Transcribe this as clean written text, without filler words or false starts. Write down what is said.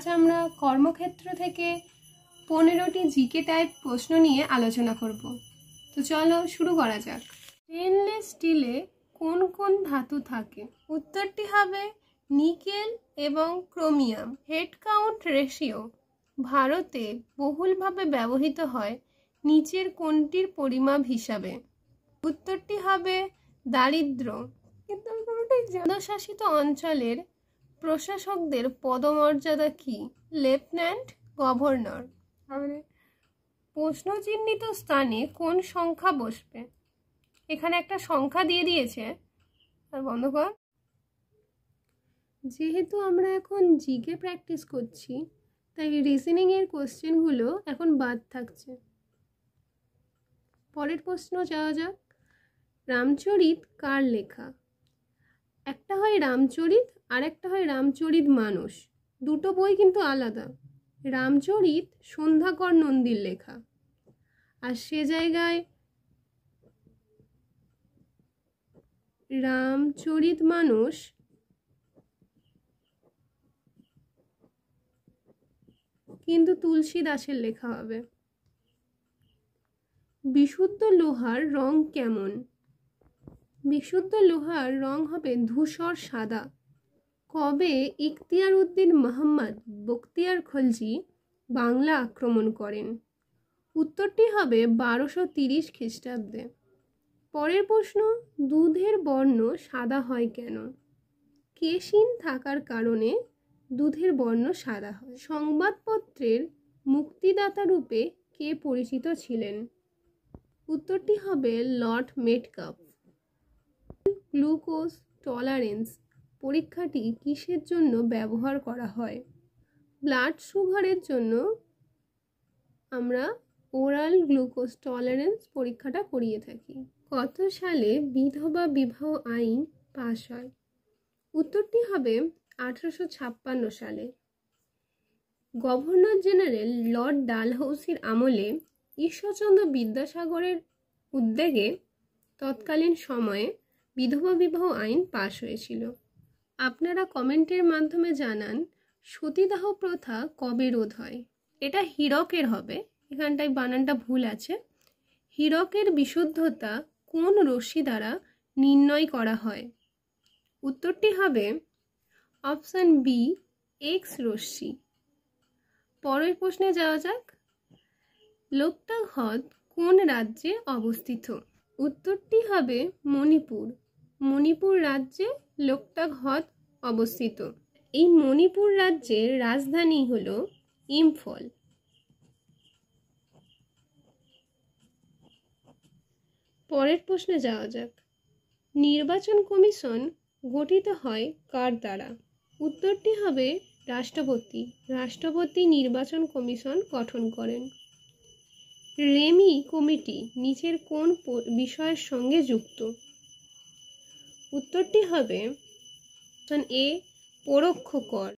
আজ আমরা কর্মক্ষেত্র থেকে 15টি জিকে টাইপ প্রশ্ন নিয়ে আলোচনা করব। তো চলো শুরু করা যাক। স্টেনলেস স্টিলে কোন কোন ধাতু থাকে? উত্তরটি হবে নিকেল এবং ক্রোমিয়াম। হেড কাউন্ট রেশিও ভারতে বহুলভাবে ব্যবহৃত হয় নিচের কোনটির পরিমাপ হিসাবে? উত্তরটি হবে দারিদ্র্য। কিন্তু কেন্দ্রশাসিত অঞ্চলের প্রশাসকদের পদমর্যাদা কি? Lieutenant governor. প্রশ্ন চিহ্নিত স্থানে কোন সংখ্যা বসবে? এখানে একটা সংখ্যা দিয়ে দিয়েছে, আর বন্ধ কর। যেহেতু আমরা এখন জিকে প্র্যাকটিস করছি, তাই রিজনিং এর কোশ্চেনগুলো এখন বাদ থাকছে। পরের প্রশ্ন যাওয়া যাক। রামচরিত কার লেখা? একটা হয় রামচরিত আর একটা হয় রামচরিত মানস। দুটো বই কিন্তু আলাদা। রামচরিত সন্ধ্যাকর নন্দীর লেখা, আর সে জায়গায় রামচরিত মানস কিন্তু তুলসী দাসের লেখা হবে। বিশুদ্ধ লোহার রং কেমন? বিশুদ্ধ লোহার রং হবে ধূসর সাদা। কবে ইখতিয়ার উদ্দিন মোহাম্মদ বখতিয়ার খলজি বাংলা আক্রমণ করেন? উত্তরটি হবে 1230 খ্রিস্টাব্দে। পরের প্রশ্ন, দুধের বর্ণ সাদা হয় কেন? কেশিন থাকার কারণে দুধের বর্ণ সাদা হয়। সংবাদপত্রের মুক্তিদাতা রূপে কে পরিচিত ছিলেন? উত্তরটি হবে লর্ড মেটকাফ। গ্লুকোজ টলারেন্স পরীক্ষাটি কিসের জন্য ব্যবহার করা হয়? ব্লাড সুগারের জন্য আমরা ওরাল গ্লুকোজ টলারেন্স পরীক্ষাটা করিয়ে থাকি। কত সালে বিধবা বিবাহ আইন পাশ হয়? উত্তরটি হবে 1856 সালে। গভর্নর জেনারেল লর্ড ডালহৌসির আমলে ঈশ্বরচন্দ্র বিদ্যাসাগরের উদ্যোগে তৎকালীন সময়ে বিধবা বিবাহ আইন পাশ হয়েছিল। আপনারা কমেন্টের মাধ্যমে জানান সতীদাহ প্রথা কবে রোধ হয়? এটা হীরকের হবে, এখানটায় বানানটা ভুল আছে। হীরকের বিশুদ্ধতা কোন রশ্মি দ্বারা নির্ণয় করা হয়? উত্তরটি হবে অপশন বি, এক্স রশ্মি। পরের প্রশ্নে যাওয়া যাক। লোকটাক হ্রদ কোন রাজ্যে অবস্থিত? উত্তরটি হবে মণিপুর। মণিপুর রাজ্যে লোকটাক হ্রদ অবস্থিত। এই মণিপুর রাজ্যের রাজধানী হলো ইম্ফল। পরের প্রশ্নে যাওয়া যাক। নির্বাচন কমিশন গঠিত হয় কার দ্বারা? উত্তরটি হবে রাষ্ট্রপতি। রাষ্ট্রপতি নির্বাচন কমিশন গঠন করেন। রেমি কমিটি নিচের কোন বিষয়ের সঙ্গে যুক্ত? উত্তরটি হবে অপশন এ, পরোক্ষ কর।